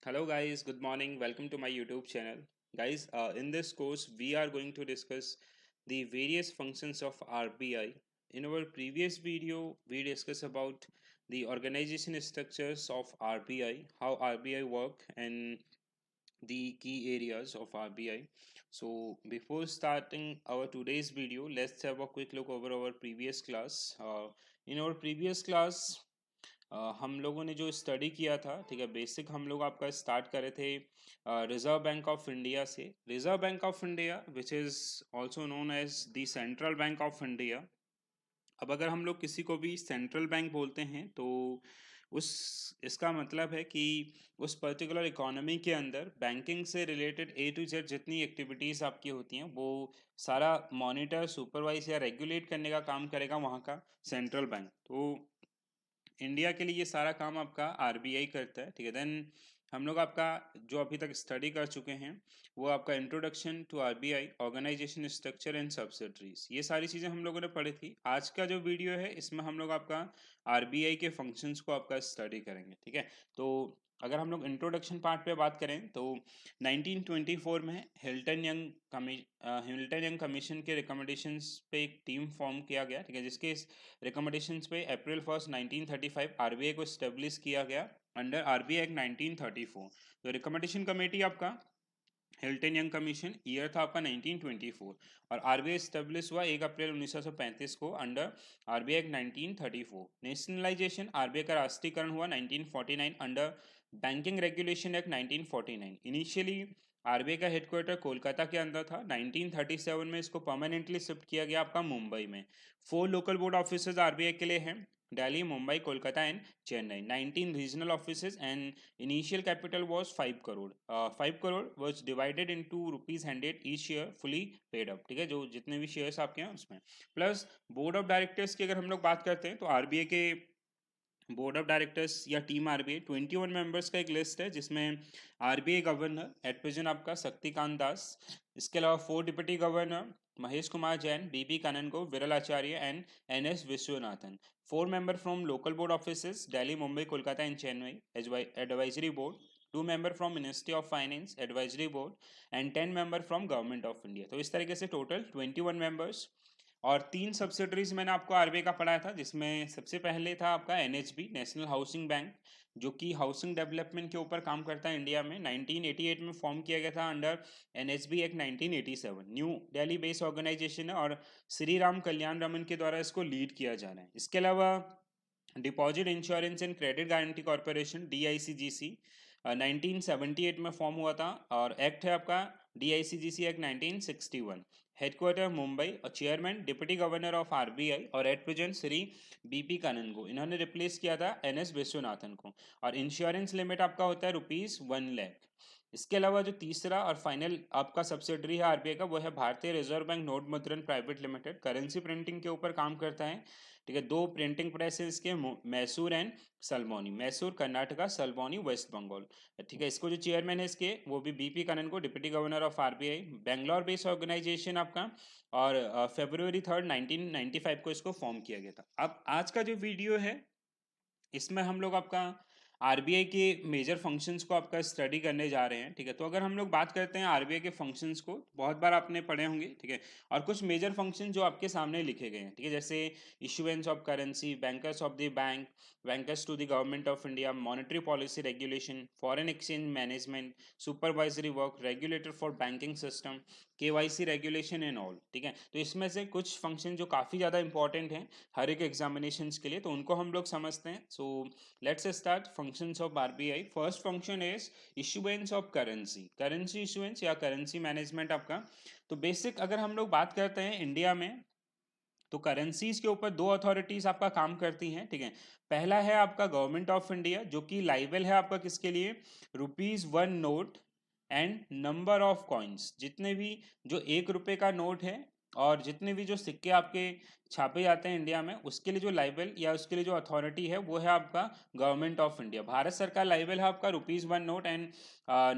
Hello guys, good morning. Welcome to my YouTube channel. Guys, in this course we are going to discuss the various functions of RBI. In our previous video we discussed about the organization structures of RBI, how RBI work and the key areas of RBI. So before starting our today's video, let's have a quick look over our previous class. In our previous class हम लोगों ने जो study किया था, ठीक है, basic हम लोग आपका स्टार्ट करे थे रिजर्व बैंक ऑफ इंडिया से। Reserve Bank of India which is also known as the central bank of India. अब अगर हम लोग किसी को भी सेंट्रल बैंक बोलते हैं तो उस इसका मतलब है कि उस पर्टिकुलर इकोनॉमी के अंदर बैंकिंग से रिलेटेड ए टू जेड जितनी एक्टिविटीज़ आपकी होती हैं वो सारा मॉनिटर, सुपरवाइज या रेगुलेट करने का काम करेगा वहाँ का सेंट्रल बैंक। तो इंडिया के लिए ये सारा काम आपका आरबीआई करता है, ठीक है। देन हम लोग आपका जो अभी तक स्टडी कर चुके हैं वो आपका introduction to RBI, organization structure and subsidiaries, ये सारी चीज़ें हम लोगों ने पढ़ी थी। आज का जो वीडियो है इसमें हम लोग आपका आरबीआई के फंक्शंस को आपका स्टडी करेंगे, ठीक है। तो अगर हम लोग इंट्रोडक्शन पार्ट पे बात करें तो 1924 में हिल्टन यंग कमीशन के रिकमेंडेशंस पे एक टीम फॉर्म किया गया, ठीक है, जिसके रिकमेंडेशंस पे अप्रैल 1 1935 आरबीआई को स्टेब्लिश किया गया अंडर आरबीआई एक्ट 1934। तो रिकमेंडेशन कमेटी आपका हिल्टन यंग कमीशन, ईयर था आपका 1924, और आरबीआई स्टेब्लिश हुआ 1 अप्रैल 1935 को under RBI act 1934। Nationalisation, RBI का राष्ट्रीयकरण हुआ 1949 under banking regulation act 1949। Initially RBI का हेडक्वार्टर कोलकाता के अंदर था। 1937 में इसको परमानेंटली शिफ्ट किया गया आपका मुंबई में। 4 लोकल बोर्ड ऑफिसर्स आरबीआई के लिए हैं, Delhi, Mumbai, Kolkata and Chennai. 19 regional offices and initial capital was 5 crore. 5 crore was divided into ₹100 each share, fully paid up, ठीक है, जो जितने भी शेयर्स आपके हैं उसमें। प्लस बोर्ड ऑफ डायरेक्टर्स की अगर हम लोग बात करते हैं तो आरबीआई के बोर्ड ऑफ डायरेक्टर्स या टीम आरबीआई 21 मेंबर्स का एक लिस्ट है, जिसमें आरबीआई गवर्नर एट प्रेजेंट आपका शक्तिकांत दास, इसके अलावा 4 deputy governor Mahesh Kumar Jain, B B Kanungo, Viral Acharya and NS Viswanathan. 4 member from local board offices Delhi, Mumbai, Kolkata and Chennai advisory board. 2 member from ministry of finance advisory board and 10 member from government of India. तो इस तरीके से total 21 members. और 3 subsidiaries मैंने आपको आरबीआई का पढ़ाया था, जिसमें सबसे पहले था आपका एनएचबी, नेशनल हाउसिंग बैंक, जो कि हाउसिंग डेवलपमेंट के ऊपर काम करता है इंडिया में। 1988 में फॉर्म किया गया था under NHB act 1987। New Delhi based organization है और श्री राम कल्याण रमन के द्वारा इसको लीड किया जा रहा है। इसके अलावा deposit insurance and credit guarantee corporation, DICGC, 1978 में फॉर्म हुआ था, और एक्ट है आपका डीआईसीजीसी एक्ट 1961। हेडक्वार्टर मुंबई, और chairman deputy governor of RBI और एट प्रेजेंट श्री बीपी काननगो, इन्होंने रिप्लेस किया था एनएस विश्वनाथन को। और इंश्योरेंस लिमिट आपका होता है ₹1,00,000। इसके अलावा जो तीसरा और फाइनल आपका सब्सिडरी है आरबीआई का वो है भारतीय रिजर्व बैंक नोट मुद्रण प्राइवेट लिमिटेड, करेंसी प्रिंटिंग के ऊपर काम करता है, ठीक है। 2 प्रिंटिंग प्रेस है इसके, मैसूर एंड सलमोनी, मैसूर कर्नाटका, सलमोनी वेस्ट बंगाल, ठीक है। इसको जो चेयरमैन है इसके वो भी बीपी कनन को, deputy governor of RBI, Bangalore based organization आपका, और February 3 1995 को इसको फॉर्म किया गया था। अब आज का जो वीडियो है इसमें हम लोग आपका आरबीआई के मेजर फंक्शंस को आपका स्टडी करने जा रहे हैं, ठीक है। तो अगर हम लोग बात करते हैं आरबीआई के फंक्शंस को, बहुत बार आपने पढ़े होंगे, ठीक है, और कुछ मेजर फंक्शन जो आपके सामने लिखे गए हैं, ठीक है, जैसे issuance of currency, bankers of the bank, bankers to the government of India, monetary policy regulation, foreign exchange management, supervisory work, regulator for banking system, KYC regulation and all, ठीक है। तो इसमें से कुछ फंक्शन जो काफ़ी ज़्यादा इंपॉर्टेंट हैं हर एक एग्जामिनेशन के लिए, तो उनको हम लोग समझते हैं। So let's start functions of RBI. First function is issuance of currency issuance या करेंसी मैनेजमेंट आपका। तो बेसिक अगर हम लोग बात करते हैं इंडिया में तो करेंसीज के ऊपर 2 अथॉरिटीज आपका काम करती हैं, ठीक है। पहला है आपका गवर्नमेंट ऑफ इंडिया, जो कि लाइबल है आपका किसके लिए, ₹1 note and number of coins, जितने भी जो 1 रुपए का नोट है और जितने भी जो सिक्के आपके छापे जाते हैं इंडिया में, उसके लिए जो लाइबल या उसके लिए जो अथॉरिटी है वो है आपका गवर्नमेंट ऑफ इंडिया। भारत सरकार लाइबल है आपका ₹1 note and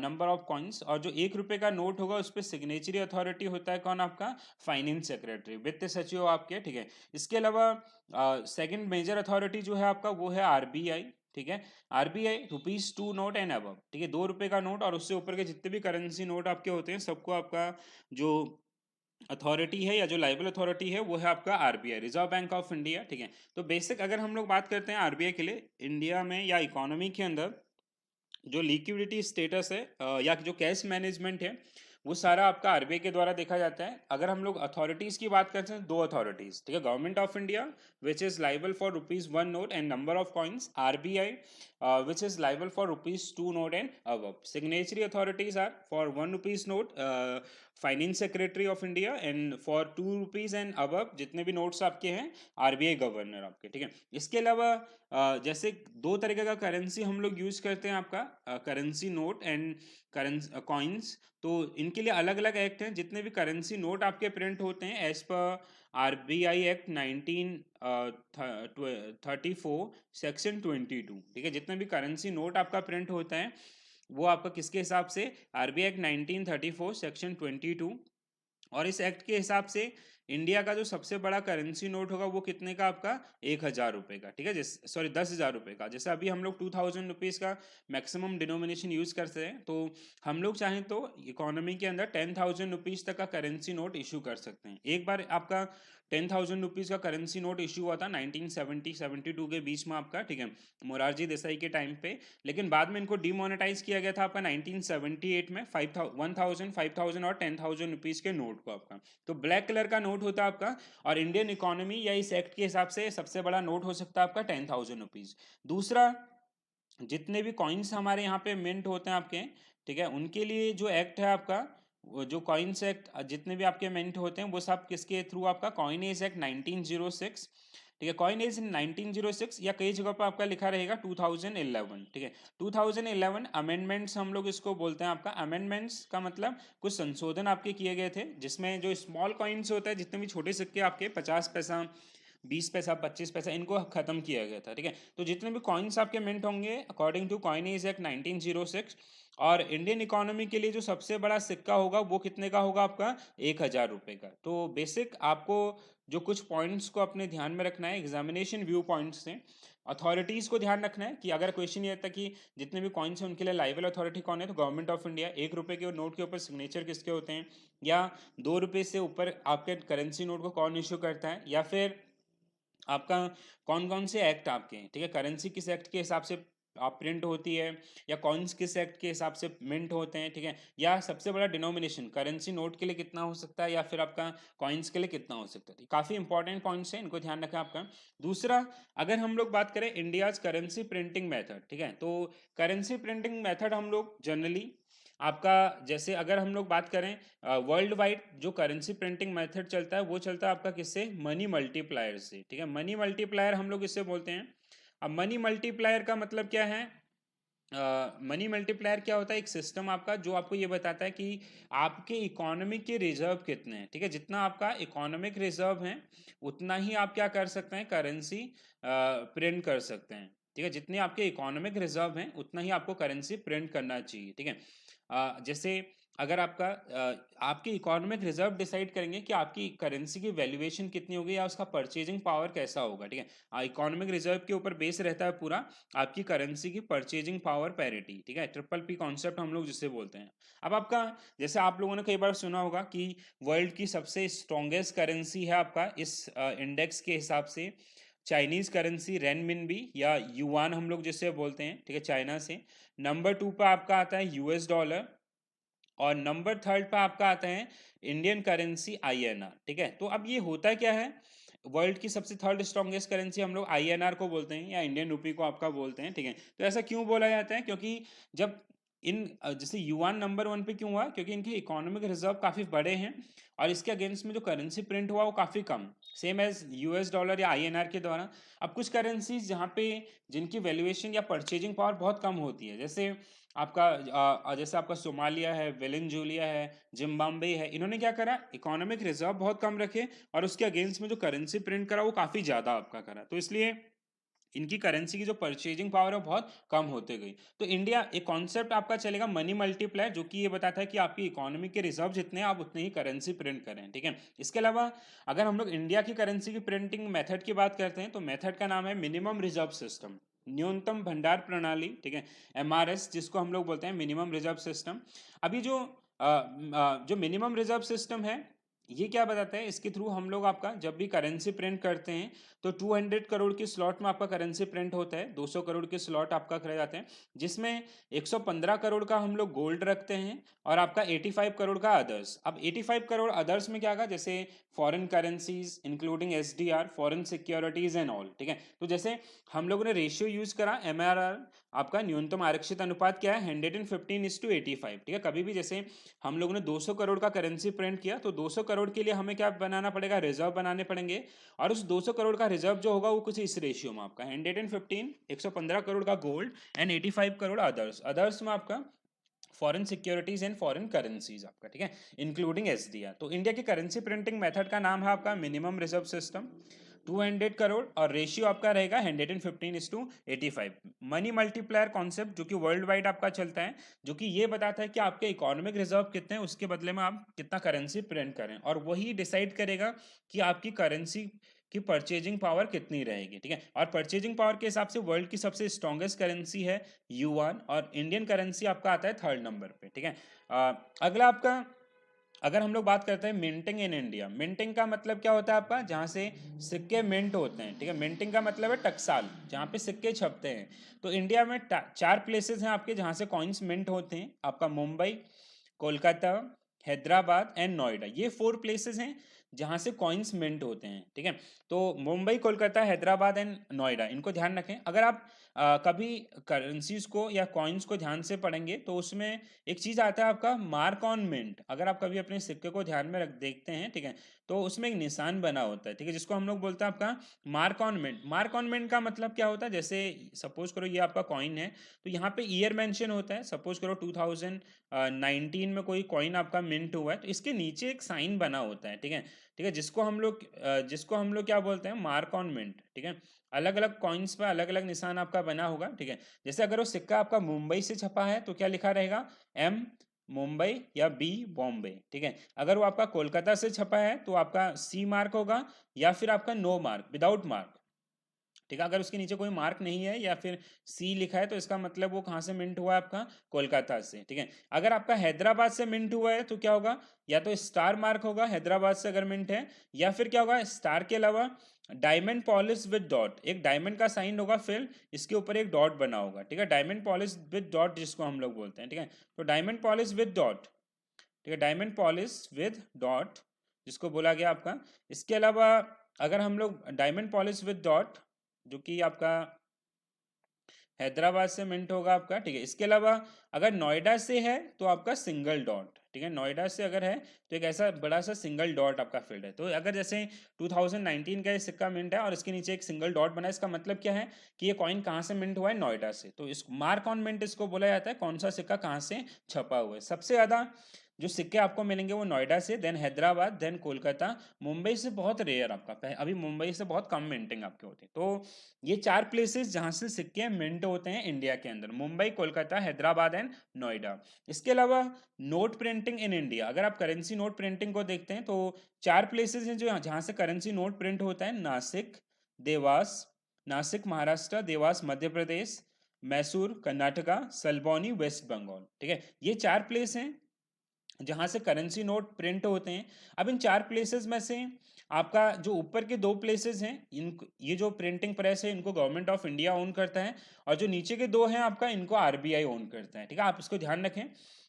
number of coins, और जो 1 रुपए का नोट होगा उस पर सिग्नेचरी अथॉरिटी होता है कौन, आपका फाइनेंस सेक्रेटरी, वित्त सचिव आपके, ठीक है। इसके अलावा सेकंड मेजर अथॉरिटी जो है आपका वो है आरबीआई, ठीक है। आरबीआई ₹2 नोट एंड अबव, ठीक है, ₹2 का नोट और उससे ऊपर के जितने भी करेंसी नोट आपके होते हैं सबको आपका जो अथॉरिटी है या जो लाइबल अथॉरिटी है वो है आपका RBI, reserve Bank of India, ठीक है। तो बेसिक अगर हम लोग बात करते हैं आरबीआई के लिए इंडिया में या इकोनॉमी के अंदर जो लिक्विडिटी स्टेटस है या जो कैश मैनेजमेंट है वो सारा आपका आरबीआई के द्वारा देखा जाता है। अगर हम लोग अथॉरिटीज की बात करते हैं, दो अथॉरिटीज, ठीक है, government of India which is liable for ₹1 note and number of coins, RBI which is liable for ₹2 note and above. Signatory authorities are for ₹1 note finance secretary of India and for ₹2 and above जितने भी notes आपके हैं RBI governor आपके, ठीक है। इसके अलावा जैसे दो तरीके का करेंसी हम लोग यूज करते हैं, आपका currency note and currency coins, तो इनके लिए अलग अलग एक्ट हैं। जितने भी करेंसी नोट आपके प्रिंट होते हैं as per RBI act 1934 section 22, ठीक है, जितने भी करेंसी नोट आपका प्रिंट होता है वो आपका किसके हिसाब से, आरबीआई एक्ट 1934 सेक्शन 22। और इस एक्ट के हिसाब से इंडिया का जो सबसे बड़ा करेंसी नोट होगा वो कितने का, आपका 1,000 रुपए का, ठीक है, सॉरी 10,000 रुपए का। जैसे अभी हम लोग 2,000 रुपीज़ का मैक्सिमम डिनोमिनेशन यूज करते हैं, तो हम लोग चाहें तो इकोनॉमी के अंदर 10,000 रुपीज़ तक का करेंसी नोट इशू कर सकते हैं। एक बार आपका 10,000 रुपीज़ का करेंसी नोट इशू हुआ था 1970-72 के बीच में आपका, ठीक है, मोरारजी देसाई के टाइम पे, लेकिन बाद में इनको डिमोनेटाइज किया गया था आपका 1978 में 1,000, 5,000 और 10,000 रुपीज़ के नोट को आपका। तो ब्लैक कलर का नोट होता है आपका, और इंडियन इकोनॉमी या इस एक्ट के हिसाब से सबसे बड़ा नोट हो सकता है आपका 10,000 रुपीज़। दूसरा, जितने भी कॉइन्स हमारे यहाँ पे मिंट होते हैं आपके, ठीक है, उनके लिए जो एक्ट है आपका, वो जो कॉइन्स एक्ट जितने भी आपके मिंट होते हैं वो सब किसके थ्रू, आपका कॉइनेज एक्ट 1906, ठीक है, कॉइनेज इन 1906, या कई जगह पर आपका लिखा रहेगा 2011, ठीक है, 2011 अमेंडमेंट्स हम लोग इसको बोलते हैं। आपका अमेंडमेंट्स का मतलब कुछ संशोधन आपके किए गए थे, जिसमें जो स्मॉल कॉइन्स होता है, जितने भी छोटे सिक्के आपके 50 पैसा, 20 पैसा, 25 पैसा, इनको खत्म किया गया था, ठीक है। तो जितने भी कॉइन्स आपके मिंट होंगे अकॉर्डिंग टू कॉइनेज एक्ट 1906, और इंडियन इकोनॉमी के लिए जो सबसे बड़ा सिक्का होगा वो कितने का होगा, आपका 1,000 रुपए का। तो बेसिक आपको जो कुछ पॉइंट्स को अपने ध्यान में रखना है एग्जामिनेशन व्यू पॉइंट्स से, अथॉरिटीज़ को ध्यान रखना है कि अगर क्वेश्चन ये आता कि जितने भी कॉइन्स हैं उनके लिए लाइबल अथॉरिटी कौन है, तो गवर्नमेंट ऑफ इंडिया। ₹1 के नोट के ऊपर सिग्नेचर किसके होते हैं, या ₹2 से ऊपर आपके करेंसी नोट को कौन इशू करता है, या फिर आपका कौन कौन से एक्ट आपके हैं, ठीक है, करेंसी किस एक्ट के हिसाब से आप प्रिंट होती है, या कॉइन्स किस एक्ट के हिसाब से मिंट होते हैं, ठीक है, या सबसे बड़ा डिनोमिनेशन करेंसी नोट के लिए कितना हो सकता है, या फिर आपका कॉइन्स के लिए कितना हो सकता है। काफ़ी इंपॉर्टेंट पॉइंट्स हैं, इनको ध्यान रखें आपका। दूसरा, अगर हम लोग बात करें इंडियाज करेंसी प्रिंटिंग मेथड, ठीक है, तो करेंसी प्रिंटिंग मेथड हम लोग जनरली आपका, जैसे अगर हम लोग बात करें वर्ल्ड वाइड जो करेंसी प्रिंटिंग मेथड चलता है वो चलता है आपका किससे, मनी मल्टीप्लायर से, ठीक है, मनी मल्टीप्लायर हम लोग इससे बोलते हैं। अब मनी मल्टीप्लायर का मतलब क्या है, मनी मल्टीप्लायर क्या होता है, एक सिस्टम आपका जो आपको ये बताता है कि आपके इकोनॉमिक के रिजर्व कितने हैं, ठीक है, जितना आपका इकोनॉमिक रिजर्व है उतना ही आप क्या कर सकते हैं, करेंसी प्रिंट कर सकते हैं, ठीक है, जितने आपके इकोनॉमिक रिजर्व हैं उतना ही आपको करेंसी प्रिंट करना चाहिए, ठीक है। जैसे अगर आपका आपके इकोनॉमिक रिजर्व डिसाइड करेंगे कि आपकी करेंसी की वैल्यूएशन कितनी होगी या उसका परचेजिंग पावर कैसा होगा, ठीक है, इकोनॉमिक रिजर्व के ऊपर बेस रहता है पूरा आपकी करेंसी की परचेजिंग पावर पैरिटी, ठीक है, ट्रिपल पी कॉन्सेप्ट हम लोग जिसे बोलते हैं। अब आपका, जैसे आप लोगों ने कई बार सुना होगा कि वर्ल्ड की सबसे स्ट्रॉन्गेस्ट करेंसी है आपका इस इंडेक्स के हिसाब से चाइनीज करेंसी रेनमिनबी या युआन हम लोग जिसे बोलते हैं, ठीक है, चाइना से। नंबर 2 पे आपका आता है यूएस डॉलर, और नंबर 3 पे आपका आता है इंडियन करेंसी आईएनआर, ठीक है। तो अब ये होता क्या है, वर्ल्ड की सबसे थर्ड स्ट्रॉन्गेस्ट करेंसी हम लोग आईएनआर को बोलते हैं या इंडियन रुपी को आपका बोलते हैं, ठीक है। तो ऐसा क्यों बोला जाता है, क्योंकि जब जैसे युआन नंबर 1 पे क्यों हुआ, क्योंकि इनके इकोनॉमिक रिजर्व काफ़ी बड़े हैं और इसके अगेंस्ट में जो करेंसी प्रिंट हुआ वो काफ़ी कम, सेम एज यूएस डॉलर या आईएनआर के द्वारा। अब कुछ करेंसीज जहाँ पे जिनकी वैल्यूएशन या परचेजिंग पावर बहुत कम होती है, जैसे आपका सोमालिया है, वेनेजुएला है, जिम्बाब्वे है, इन्होंने क्या करा, इकोनॉमिक रिजर्व बहुत कम रखे और उसके अगेंस्ट में जो करेंसी प्रिंट करा वो काफ़ी ज़्यादा आपका करा, तो इसलिए इनकी करेंसी की जो परचेजिंग पावर है बहुत कम होते गई। तो इंडिया एक कॉन्सेप्ट आपका चलेगा मनी मल्टीप्लायर, जो कि ये बताता है कि आपकी इकोनॉमी के रिजर्व जितने हैं आप उतने ही करेंसी प्रिंट करें, ठीक है। इसके अलावा अगर हम लोग इंडिया की करेंसी की प्रिंटिंग मेथड की बात करते हैं तो मेथड का नाम है मिनिमम रिजर्व सिस्टम, न्यूनतम भंडार प्रणाली, ठीक है, MRS, जिसको हम लोग बोलते हैं मिनिमम रिजर्व सिस्टम। अभी जो मिनिमम रिजर्व सिस्टम है ये क्या बताता है, इसके थ्रू हम लोग आपका जब भी करेंसी प्रिंट करते हैं तो 200 करोड़ की स्लॉट में आपका करेंसी प्रिंट होता है, 200 करोड़ के स्लॉट आपका करे जाते हैं, जिसमें 115 करोड़ का हम लोग गोल्ड रखते हैं और आपका 85 करोड़ का अदर्स। अब 85 करोड़ अदर्स में क्या आएगा, जैसे foreign currencies including SDR, foreign securities and all, ठीक है। तो जैसे हम लोगों ने रेशियो यूज करा MRR, आपका न्यूनतम आरक्षित अनुपात क्या है, 115:85, ठीक है। कभी भी जैसे हम लोगों ने 200 करोड़ का करेंसी प्रिंट किया तो 200 करोड़ के लिए हमें क्या बनाना पड़ेगा, रिजर्व बनाने पड़ेंगे, और उस 200 करोड़ का रिजर्व जो होगा वो कुछ इस रेशियो में आपका 115, 115 करोड़ का gold and 85 crore others. Others में आपका foreign securities and foreign currencies आपका, ठीक है, इंक्लूडिंग SDR। तो इंडिया की करेंसी प्रिंटिंग मेथड का नाम है आपका मिनिमम रिजर्व सिस्टम, 200 करोड़, और रेशियो आपका रहेगा 115:85। मनी मल्टीप्लायर कॉन्सेप्ट जो कि वर्ल्ड वाइड आपका चलता है, जो कि ये बताता है कि आपके इकोनॉमिक रिजर्व कितने हैं, उसके बदले में आप कितना करेंसी प्रिंट करें, और वही डिसाइड करेगा कि आपकी करेंसी की परचेजिंग पावर कितनी रहेगी, ठीक है। और परचेजिंग पावर के हिसाब से वर्ल्ड की सबसे स्ट्रॉन्गेस्ट करेंसी है युआन, और इंडियन करेंसी आपका आता है 3rd नंबर पे, ठीक है। अगला आपका, अगर हम लोग बात करते हैं मिंटिंग इन इंडिया, मिंटिंग का मतलब क्या होता है आपका, जहाँ से सिक्के मिंट होते हैं, ठीक है। मिंटिंग का मतलब है टकसाल, जहाँ पे सिक्के छपते हैं। तो इंडिया में 4 प्लेसेस हैं आपके जहाँ से कॉइन्स मिंट होते हैं, आपका मुंबई, कोलकाता, हैदराबाद एंड नोएडा, ये 4 प्लेसेस हैं जहाँ से कॉइन्स मिंट होते हैं, ठीक है। तो मुंबई, कोलकाता, हैदराबाद एंड नोएडा, इनको ध्यान रखें। अगर आप कभी करेंसीज को या कॉइन्स को ध्यान से पढ़ेंगे तो उसमें एक चीज आता है आपका मार्क ऑन मिंट। अगर आप कभी अपने सिक्के को ध्यान में रख देखते हैं, ठीक है, तो उसमें एक निशान बना होता है, ठीक है, जिसको हम लोग बोलते हैं आपका mark on mint. Mark on mint का मतलब क्या होता है, जैसे सपोज करो ये आपका कॉइन है, तो यहाँ पे ईयर मेंशन होता है, सपोज करो 2019 में कोई कॉइन आपका मिंट हुआ है, तो इसके नीचे एक साइन बना होता है, ठीक है, ठीक है, जिसको हम लोग क्या बोलते हैं, मार्क ऑन मिंट, ठीक है। अलग अलग कॉइन्स पे अलग अलग निशान आपका बना होगा, ठीक है। जैसे अगर वो सिक्का आपका मुंबई से छपा है तो क्या लिखा रहेगा, M मुंबई या B बॉम्बे, ठीक है। अगर वो आपका कोलकाता से छपा है तो आपका C मार्क होगा, या फिर आपका नो मार्क, विदाउट मार्क, ठीक है। अगर उसके नीचे कोई मार्क नहीं है या फिर सी लिखा है तो इसका मतलब वो कहाँ से मिंट हुआ है, आपका कोलकाता से, ठीक है। अगर आपका हैदराबाद से मिंट हुआ है तो क्या होगा, या तो स्टार मार्क होगा हैदराबाद से अगर मिंट है, या फिर क्या होगा, स्टार के अलावा डायमंड पॉलिश विद डॉट, एक डायमंड का साइन होगा, फिर इसके ऊपर एक डॉट बना होगा, ठीक है, डायमंड पॉलिश विद डॉट जिसको हम लोग बोलते हैं, ठीक है। तो डायमंड पॉलिश विद डॉट, ठीक है, डायमंड पॉलिश विद डॉट जिसको बोला गया आपका। इसके अलावा अगर हम लोग डायमंड पॉलिश विद डॉट जो कि आपका हैदराबाद से मिंट होगा आपका, ठीक है। इसके अलावा अगर नोएडा से है तो आपका सिंगल डॉट, ठीक है, नोएडा से अगर है तो एक ऐसा बड़ा सा सिंगल डॉट आपका फील्ड है। तो अगर जैसे 2019 का ये सिक्का मिंट है और इसके नीचे एक सिंगल डॉट बना है, इसका मतलब क्या है कि ये कॉइन कहाँ से मिंट हुआ है, नोएडा से। तो इस मार्क ऑन मिंट इसको बोला जाता है, कौन सा सिक्का कहाँ से छपा हुआ है। सबसे ज्यादा जो सिक्के आपको मिलेंगे वो नोएडा से, देन हैदराबाद, देन कोलकाता। मुंबई से बहुत रेयर आपका, अभी मुंबई से बहुत कम मिंटिंग आपके होती है। तो ये 4 प्लेसेस जहाँ से सिक्के मिंट होते हैं इंडिया के अंदर, मुंबई, कोलकाता, हैदराबाद एंड नोएडा। इसके अलावा नोट प्रिंटिंग इन इंडिया, अगर आप करेंसी नोट प्रिंटिंग को देखते हैं तो 4 प्लेसेस हैं जो जहाँ से करेंसी नोट प्रिंट होता है, नासिक, देवास, नासिक महाराष्ट्र, देवास मध्य प्रदेश, मैसूर कर्नाटका, सलबौनी वेस्ट बंगाल, ठीक है। ये 4 प्लेस हैं जहाँ से करेंसी नोट प्रिंट होते हैं। अब इन 4 प्लेसेस में से आपका जो ऊपर के 2 प्लेसेस हैं, इन ये जो प्रिंटिंग प्रेस है इनको गवर्नमेंट ऑफ इंडिया ओन करता है, और जो नीचे के 2 हैं आपका इनको आरबीआई ओन करता है, ठीक है। आप इसको ध्यान रखें,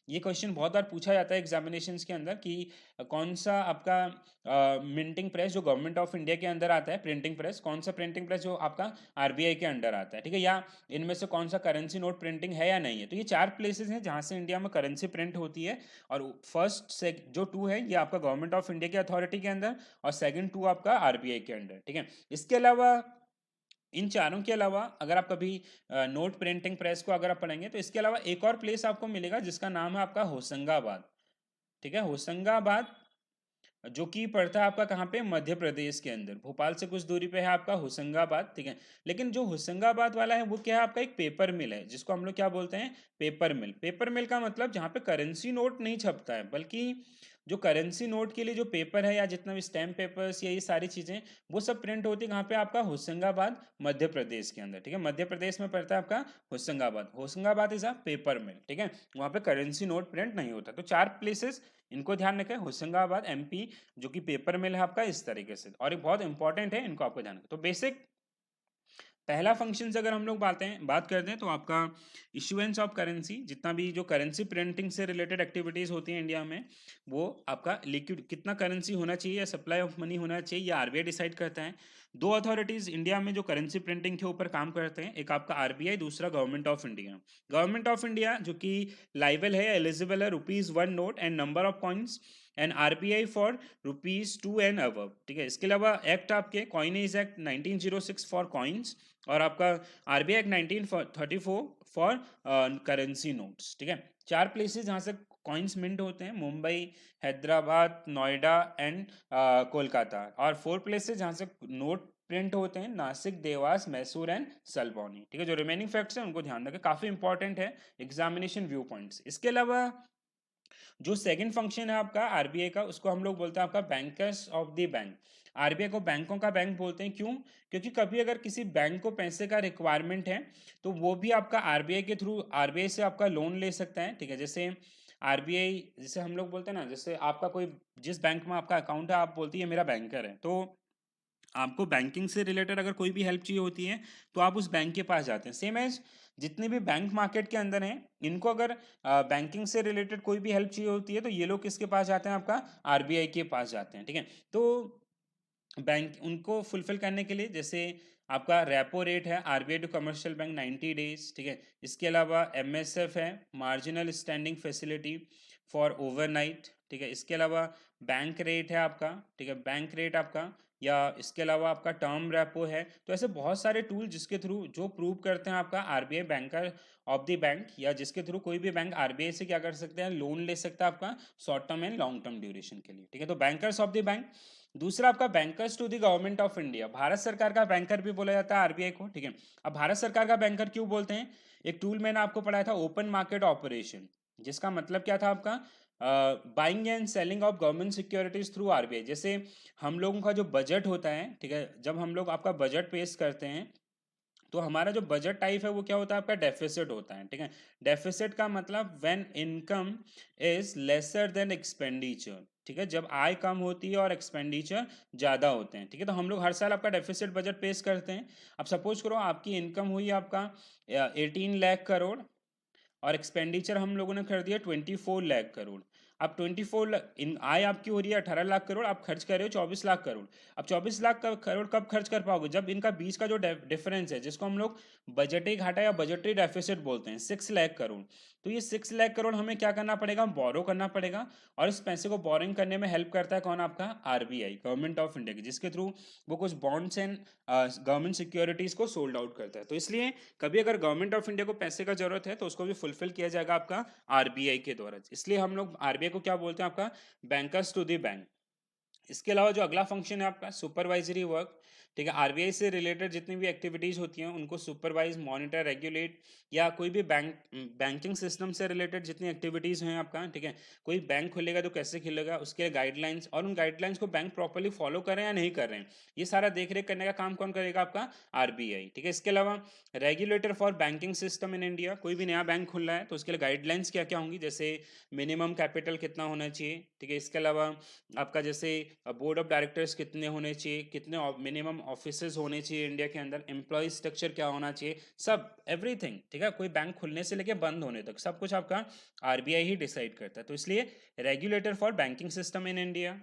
ये क्वेश्चन बहुत बार पूछा जाता है एग्जामिनेशंस के अंदर कि कौन सा आपका मिंटिंग प्रेस जो गवर्नमेंट ऑफ इंडिया के अंदर आता है, प्रिंटिंग प्रेस, कौन सा प्रिंटिंग प्रेस जो आपका आरबीआई के अंडर आता है, ठीक है, या इनमें से कौन सा करेंसी नोट प्रिंटिंग है या नहीं है। तो ये 4 प्लेसेस हैं जहाँ से इंडिया में करेंसी प्रिंट होती है, और फर्स्ट से जो 2 है ये आपका गवर्नमेंट ऑफ इंडिया की अथॉरिटी के अंदर, और सेकंड 2 आपका आरबीआई के अंडर, ठीक है। इसके अलावा इन चारों के अलावा अगर आप कभी नोट प्रिंटिंग प्रेस को अगर आप पढ़ेंगे तो इसके अलावा एक और प्लेस आपको मिलेगा जिसका नाम है आपका होशंगाबाद, ठीक है। होशंगाबाद जो कि पड़ता है आपका कहाँ पे, मध्य प्रदेश के अंदर, भोपाल से कुछ दूरी पे है आपका होशंगाबाद, ठीक है। लेकिन जो होशंगाबाद वाला है वो क्या है, आपका एक पेपर मिल है जिसको हम लोग क्या बोलते हैं, पेपर मिल। पेपर मिल का मतलब जहाँ पे करेंसी नोट नहीं छपता है, बल्कि जो करेंसी नोट के लिए जो पेपर है या जितना भी स्टैम्प पेपर्स या ये सारी चीज़ें वो सब प्रिंट होती है कहाँ पे आपका होशंगाबाद मध्य प्रदेश के अंदर, ठीक है। मध्य प्रदेश में पड़ता है आपका Hoshangabad. Hoshangabad is a paper mill, ठीक है। वहाँ पे करेंसी नोट प्रिंट नहीं होता। तो 4 प्लेसेस इनको ध्यान रखें, होशंगाबाद एमपी जो कि पेपर मिल है आपका इस तरीके से, और ये बहुत इंपॉर्टेंट है, इनको आपको ध्यान रखें। तो बेसिक पहला फंक्शन अगर हम लोग बात करते हैं तो आपका इशुएंस ऑफ करेंसी, जितना भी जो करेंसी प्रिंटिंग से रिलेटेड एक्टिविटीज़ होती हैं इंडिया में, वो आपका लिक्विड कितना करेंसी होना चाहिए या सप्लाई ऑफ मनी होना चाहिए, या आरबीआई डिसाइड करता है। दो अथॉरिटीज़ इंडिया में जो करेंसी प्रिंटिंग के ऊपर काम करते हैं, एक आपका आरबीआई, दूसरा government of India. Government of India जो कि लाइबल है, एलिजिबल है ₹1 note and number of coins, and RBI for ₹2 and above, ठीक है। इसके अलावा एक्ट आपके कॉइनेज एक्ट 1906 फॉर कॉइन्स, और आपका RBI act 1934 for currency notes, ठीक है। 4 प्लेसेस जहाँ से कॉइन्स मिंट होते हैं, मुंबई, हैदराबाद, नोएडा एंड कोलकाता, और 4 प्लेसेस जहाँ से नोट प्रिंट होते हैं, नासिक, देवास, मैसूर एंड सलबौनी, ठीक है। जो रिमेनिंग फैक्ट्स हैं उनको ध्यान रखें, काफ़ी इंपॉर्टेंट है एग्जामिनेशन व्यू पॉइंट्स। इसके अलावा जो सेकंड फंक्शन है आपका आरबीआई का, उसको हम लोग बोलते हैं आपका bankers of the bank. RBI को बैंकों का बैंक बोलते हैं, क्यों? क्योंकि कभी अगर किसी बैंक को पैसे का रिक्वायरमेंट है तो वो भी आपका आरबीआई के थ्रू, आरबीआई से आपका लोन ले सकता है, ठीक है। जैसे आरबीआई, जैसे हम लोग बोलते हैं ना, जैसे आपका कोई जिस बैंक में आपका अकाउंट है, आप बोलती है मेरा बैंकर है, तो आपको बैंकिंग से रिलेटेड अगर कोई भी हेल्प चाहिए होती है तो आप उस बैंक के पास जाते हैं। सेम एज जितने भी बैंक मार्केट के अंदर हैं, इनको अगर बैंकिंग से रिलेटेड कोई भी हेल्प चाहिए होती है तो ये लोग किसके पास जाते हैं? आपका आरबीआई के पास जाते हैं, ठीक है। तो बैंक उनको फुलफिल करने के लिए, जैसे आपका रेपो रेट है RBI to commercial bank 90 days, ठीक है। इसके अलावा एमएसएफ है, marginal standing facility for overnight, ठीक है। इसके अलावा बैंक रेट है आपका, ठीक है, बैंक रेट आपका, या इसके अलावा आपका टर्म रेपो है। तो ऐसे बहुत सारे टूल जिसके थ्रू जो प्रूव करते हैं आपका RBI banker of the bank, या जिसके थ्रू कोई भी बैंक आरबीआई से क्या कर सकते हैं, लोन ले सकता है आपका short term and long term duration के लिए, ठीक है। तो बैंकर्स ऑफ द बैंक। दूसरा आपका bankers to the government of India, Bharat सरकार का बैंकर भी बोला जाता है आरबीआई को, ठीक है। अब भारत सरकार का बैंकर क्यों बोलते हैं? एक टूल मैंने आपको पढ़ाया था, ओपन मार्केट ऑपरेशन, जिसका मतलब क्या था आपका, buying and selling of government securities through RBI. जैसे हम लोगों का जो बजट होता है, ठीक है, जब हम लोग आपका बजट पेश करते हैं तो हमारा जो बजट टाइप है वो क्या होता है? आपका डेफिसिट होता है, ठीक है। डेफिसिट का मतलब when income is lesser than expenditure, ठीक है, जब आय कम होती है और एक्सपेंडिचर ज़्यादा होते हैं, ठीक है। तो हम लोग हर साल आपका डेफिसिट बजट पेश करते हैं। अब सपोज करो आपकी इनकम हुई आपका 18 लाख करोड़, और एक्सपेंडिचर हम लोगों ने कर दिया 24 लाख करोड़। अब 24 इन आय आपकी हो रही है 18 लाख करोड़, आप खर्च कर रहे हो 24 लाख करोड़। अब 24 लाख करोड़ कब खर्च कर पाओगे? जब इनका बीच का जो डिफरेंस है, जिसको हम लोग बजटरी घाटा या बजटरी डेफिसिट बोलते हैं, 6 लाख करोड़। तो ये 6 लाख करोड़ हमें क्या करना पड़ेगा? बोरो करना पड़ेगा। और इस पैसे को बोरिंग करने में हेल्प करता है कौन? आपका आरबीआई, गवर्नमेंट ऑफ इंडिया की, जिसके थ्रू वो कुछ बॉन्ड्स एंड गवर्नमेंट सिक्योरिटीज को सोल्ड आउट करता है। तो इसलिए कभी अगर गवर्नमेंट ऑफ इंडिया को पैसे का जरूरत है तो उसको भी फुलफिल किया जाएगा आपका आरबीआई के द्वारा। इसलिए हम लोग आरबीआई को क्या बोलते हैं? आपका बैंकर्स टू द बैंक। इसके अलावा जो अगला फंक्शन है आपका सुपरवाइजरी वर्क, ठीक है। आरबीआई से रिलेटेड जितनी भी एक्टिविटीज होती हैं उनको सुपरवाइज, मॉनिटर, रेगुलेट, या कोई भी बैंकिंग सिस्टम से रिलेटेड जितनी एक्टिविटीज हैं आपका, ठीक है। कोई बैंक खुलेगा तो कैसे खुलेगा, उसके गाइडलाइंस, और उन गाइडलाइंस को बैंक प्रॉपर्ली फॉलो कर रहे हैं या नहीं कर रहे हैं, ये सारा देख रेख करने का काम कौन करेगा? आपका आरबीआई, ठीक है। इसके अलावा regulator for banking system in India, कोई भी नया बैंक खुल रहा है तो उसके लिए गाइडलाइंस क्या क्या होंगी, जैसे मिनिमम कैपिटल कितना होना चाहिए, ठीक है। इसके अलावा आपका जैसे बोर्ड ऑफ डायरेक्टर्स कितने होने चाहिए, कितने मिनिमम ऑफिसेज होने चाहिए इंडिया के अंदर, एम्प्लॉय स्ट्रक्चर क्या होना चाहिए, सब एवरीथिंग, ठीक है। कोई बैंक खुलने से लेके बंद होने तक सब कुछ आपका आरबीआई ही डिसाइड करता है। तो इसलिए regulator for banking system in India.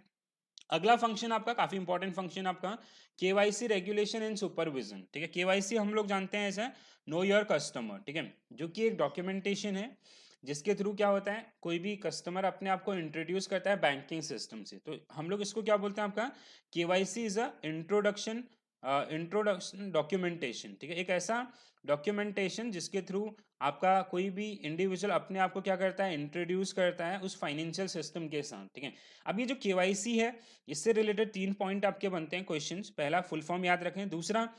अगला फंक्शन आपका काफी इंपॉर्टेंट फंक्शन आपका केवाईसी रेगुलेशन एंड सुपरविजन, ठीक है। केवाईसी हम लोग जानते हैं ऐसा, नो योर कस्टमर, ठीक है, जो कि एक डॉक्यूमेंटेशन है जिसके थ्रू क्या होता है, कोई भी कस्टमर अपने आप को इंट्रोड्यूस करता है बैंकिंग सिस्टम से, तो हम लोग इसको क्या बोलते हैं? आपका KYC is a introduction documentation, ठीक है। एक ऐसा डॉक्यूमेंटेशन जिसके थ्रू आपका कोई भी इंडिविजुअल अपने आप को क्या करता है? इंट्रोड्यूस करता है उस फाइनेंशियल सिस्टम के साथ, ठीक है। अब ये जो केवाईसी है, इससे रिलेटेड 3 पॉइंट आपके बनते हैं क्वेश्चंस। पहला फुल फॉर्म याद रखें, दूसरा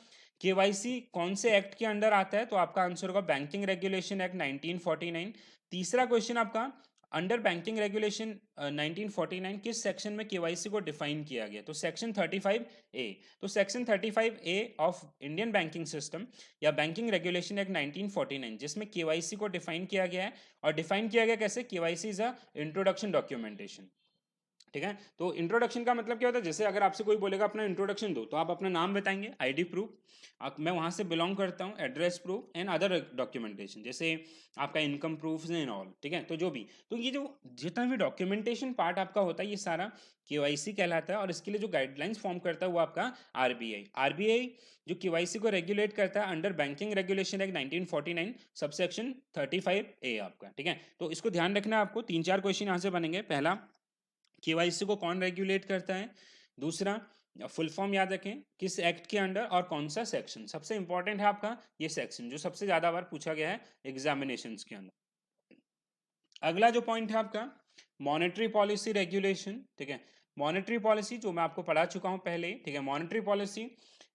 केवाईसी कौन से एक्ट के अंडर आता है, तो आपका आंसर होगा बैंकिंग रेगुलेशन एक्ट 1949। तीसरा क्वेश्चन आपका अंडर बैंकिंग रेगुलेशन 1949 किस सेक्शन में केवाईसी को डिफाइन किया गया? तो सेक्शन 35A। तो section 35A of Indian banking system या बैंकिंग रेगुलेशन एक्ट 1949 जिसमें केवाईसी को डिफाइन किया गया है। और डिफाइन किया गया कैसे? KYC is a introduction documentation. ठीक है, तो इंट्रोडक्शन का मतलब क्या होता है? जैसे अगर आपसे कोई बोलेगा अपना इंट्रोडक्शन दो, तो आप अपना नाम बताएंगे, आईडी प्रूफ, मैं वहां से बिलोंग करता हूँ, address proof and other documentation, जैसे आपका इनकम प्रूफ एंड ऑल। ठीक है, तो जो भी, तो ये जो जितना भी डॉक्यूमेंटेशन पार्ट आपका होता है, ये सारा केवाईसी कहलाता है। और इसके लिए जो गाइडलाइंस फॉर्म करता है वो आपका आरबीआई जो केवाईसी को रेगुलेट करता है under banking regulation act 1949 subsection 35A आपका। ठीक है, तो इसको ध्यान रखना है आपको। 3-4 क्वेश्चन यहाँ से बनेंगे। पहला, केवाईसी को कौन रेगुलेट करता है? दूसरा, फुल फॉर्म याद रखें, किस एक्ट के अंडर और कौन सा सेक्शन। सबसे इंपॉर्टेंट है आपका ये सेक्शन, जो सबसे ज्यादा बार पूछा गया है एग्जामिनेशंस के अंदर। अगला जो पॉइंट है आपका मॉनेटरी पॉलिसी रेगुलेशन। ठीक है, मॉनेटरी पॉलिसी जो मैं आपको पढ़ा चुका हूं पहले। ठीक है, monetary policy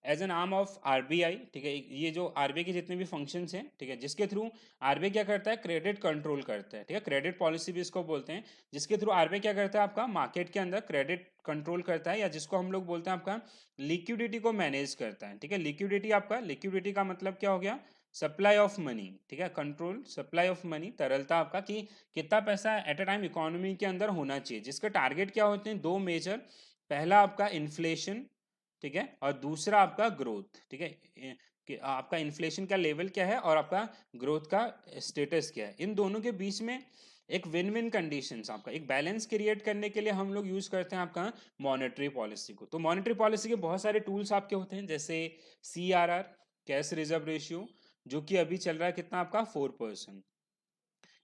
as an arm of RBI. ठीक है, ये जो आरबीआई के जितने भी फंक्शंस हैं, ठीक है, जिसके थ्रू आरबीआई क्या करता है? क्रेडिट कंट्रोल करता है। ठीक है, क्रेडिट पॉलिसी भी इसको बोलते हैं, जिसके थ्रू आरबीआई क्या करता है? आपका मार्केट के अंदर क्रेडिट कंट्रोल करता है, या जिसको हम लोग बोलते हैं आपका लिक्विडिटी को मैनेज करता है। ठीक है, लिक्विडिटी आपका, लिक्विडिटी का मतलब क्या हो गया? Supply of money. ठीक है, कंट्रोल सप्लाई ऑफ मनी, तरलता आपका कि कितना पैसा एट अ टाइम इकोनॉमी के अंदर होना चाहिए, जिसके टारगेट क्या होते हैं? दो मेजर। पहला आपका इन्फ्लेशन, ठीक है, और दूसरा आपका ग्रोथ। ठीक है, कि आपका इन्फ्लेशन का लेवल क्या है और आपका ग्रोथ का स्टेटस क्या है, इन दोनों के बीच में एक विन विन कंडीशंस, आपका एक बैलेंस क्रिएट करने के लिए हम लोग यूज करते हैं आपका मॉनेटरी पॉलिसी को। तो मॉनेटरी पॉलिसी के बहुत सारे टूल्स आपके होते हैं, जैसे CRR, कैश रिजर्व रेशियो, जो कि अभी चल रहा है कितना आपका 4%।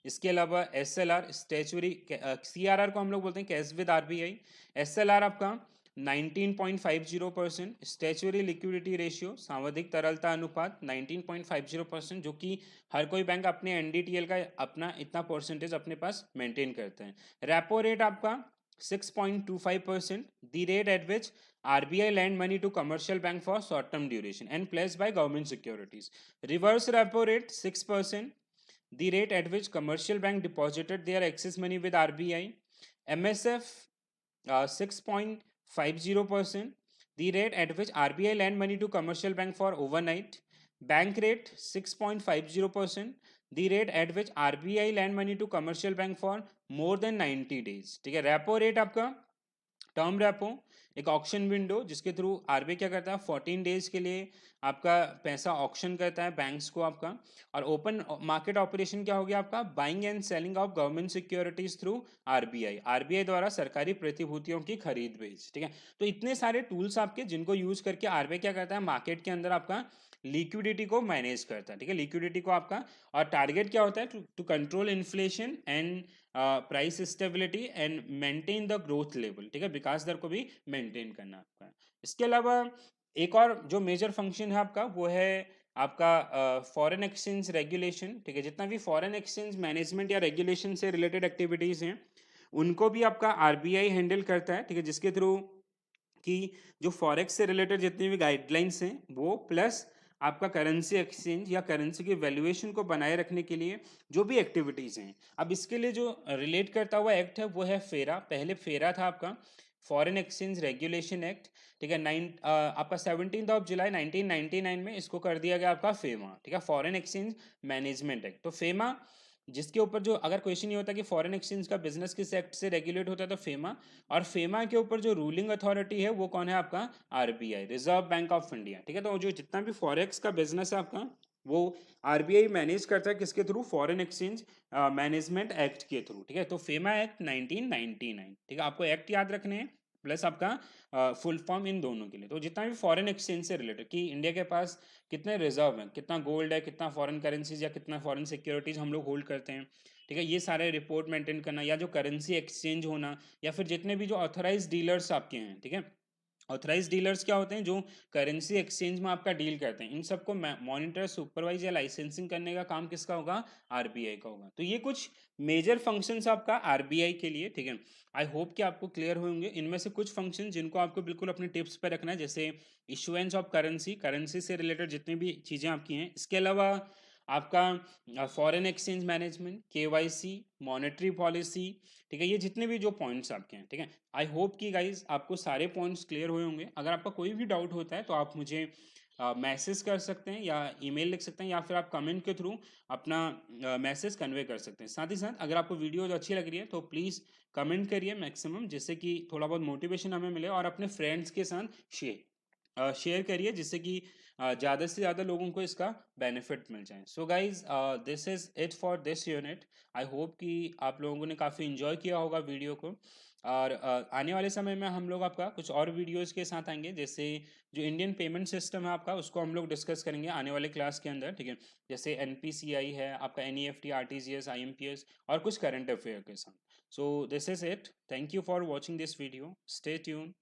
इसके अलावा SLR, स्टेचुरी, CRR को हम लोग बोलते हैं कैश विद आरबीआई। SLR आपका 19.50%, स्टेचुरी लिक्विडिटी रेशियो, सांविधिक तरलता अनुपात 19.50%, जो कि हर कोई बैंक अपने NDTL का अपना इतना परसेंटेज अपने पास मेंटेन करते हैं। रेपो रेट आपका 6.25%, the rate at which RBI lend money to commercial bank for short term duration and pledged by government securities. Reverse repo rate 6%, the rate at which commercial bank deposited their excess money with RBI. MSF 6.50%, the rate at which RBI lend money to commercial bank for overnight. Bank rate 6.50%, the rate at which RBI lend money to commercial bank for more than 90 days. ठीक है, repo rate आपका term repo, एक auction window जिसके through RBI क्या करता है? 14 days के लिए आपका पैसा ऑक्शन करता है बैंक्स को आपका। और ओपन मार्केट ऑपरेशन क्या हो गया आपका? Buying and selling of government securities through RBI द्वारा सरकारी प्रतिभूतियों की खरीद बेच। ठीक है, तो इतने सारे टूल्स आपके जिनको यूज करके आरबीआई क्या करता है? मार्केट के अंदर आपका लिक्विडिटी को मैनेज करता है। ठीक है, लिक्विडिटी को आपका, और टारगेट क्या होता है? To control inflation and price stability and maintain the growth level. ठीक है, विकास दर को भी मेंटेन करना आपका। इसके अलावा एक और जो मेजर फंक्शन है आपका, वो है आपका फॉरेन एक्सचेंज रेगुलेशन। ठीक है, जितना भी फॉरेन एक्सचेंज मैनेजमेंट या रेगुलेशन से रिलेटेड एक्टिविटीज हैं, उनको भी आपका आरबीआई हैंडल करता है। ठीक है, जिसके थ्रू कि जो फॉरेक्स से रिलेटेड जितनी भी गाइडलाइंस हैं वो, प्लस आपका करेंसी एक्सचेंज या करेंसी की वैल्यूएशन को बनाए रखने के लिए जो भी एक्टिविटीज़ हैं। अब इसके लिए जो रिलेट करता हुआ एक्ट है वो है फेरा। पहले फेरा था आपका फॉरेन एक्सचेंज रेगुलेशन एक्ट। ठीक है, आपका 17 जुलाई 1999 में इसको कर दिया गया आपका फेमा। ठीक है, फॉरेन एक्सचेंज मैनेजमेंट एक्ट। तो फेमा जिसके ऊपर जो अगर क्वेश्चन ये होता है कि फॉरेन एक्सचेंज का बिजनेस किस एक्ट से रेगुलेट होता है, तो फेमा। और फेमा के ऊपर जो रूलिंग अथॉरिटी है वो कौन है आपका? RBI, reserve Bank of India. ठीक है, तो जो जितना भी फॉरेक्स का बिजनेस है आपका, वो आरबीआई मैनेज करता है किसके through? Foreign exchange management act के थ्रू। ठीक है, तो फेमा एक्ट 1999। ठीक है, आपको एक्ट याद रखने हैं प्लस आपका फुल फॉर्म इन दोनों के लिए। तो जितना भी फॉरेन एक्सचेंज से रिलेटेड कि इंडिया के पास कितने रिजर्व हैं, कितना गोल्ड है, कितना फॉरेन करेंसीज या कितना फॉरेन सिक्योरिटीज हम लोग होल्ड करते हैं। ठीक है, ये सारे रिपोर्ट मेंटेन करना, या जो करेंसी एक्सचेंज होना, या फिर जितने भी जो ऑथराइज डीलर्स आपके हैं। ठीक है, ऑथराइज डीलर्स क्या होते हैं? जो करेंसी एक्सचेंज में आपका डील करते हैं। इन सबको मॉनिटर, सुपरवाइज या लाइसेंसिंग करने का काम किसका होगा? आरबीआई का होगा। तो ये कुछ मेजर फंक्शंस आपका आरबीआई के लिए। ठीक है, आई होप कि आपको क्लियर होंगे। इनमें से कुछ फंक्शन जिनको आपको बिल्कुल अपने टिप्स पर रखना है, जैसे इशुएंस ऑफ करेंसी, करेंसी से रिलेटेड जितनी भी चीज़ें आपकी हैं। इसके अलावा आपका foreign exchange management, KYC, monetary policy, ठीक है, ये जितने भी जो पॉइंट्स आपके हैं, ठीक है। आई होप कि गाइज आपको सारे पॉइंट्स क्लियर हुए होंगे। अगर आपका कोई भी डाउट होता है तो आप मुझे मैसेज कर सकते हैं या ईमेल लिख सकते हैं या फिर आप कमेंट के थ्रू अपना मैसेज कन्वे कर सकते हैं। साथ ही साथ अगर आपको वीडियो अच्छी लग रही है तो प्लीज़ कमेंट करिए मैक्सिमम, जिससे कि थोड़ा बहुत मोटिवेशन हमें मिले, और अपने फ्रेंड्स के साथ शेयर करिए, जिससे कि ज़्यादा से ज़्यादा लोगों को इसका बेनिफिट मिल जाए। So guys, this is it for this unit. I hope कि आप लोगों ने काफ़ी इन्जॉय किया होगा वीडियो को, और आने वाले समय में हम लोग आपका कुछ और वीडियोज़ के साथ आएंगे, जैसे जो इंडियन पेमेंट सिस्टम है आपका, उसको हम लोग डिस्कस करेंगे आने वाले क्लास के अंदर, ठीक है। जैसे NPCI है आपका, NEFT, RTGS, IMPS, और कुछ करंट अफेयर के साथ। So this is it. Thank you for watching this video. Stay tune.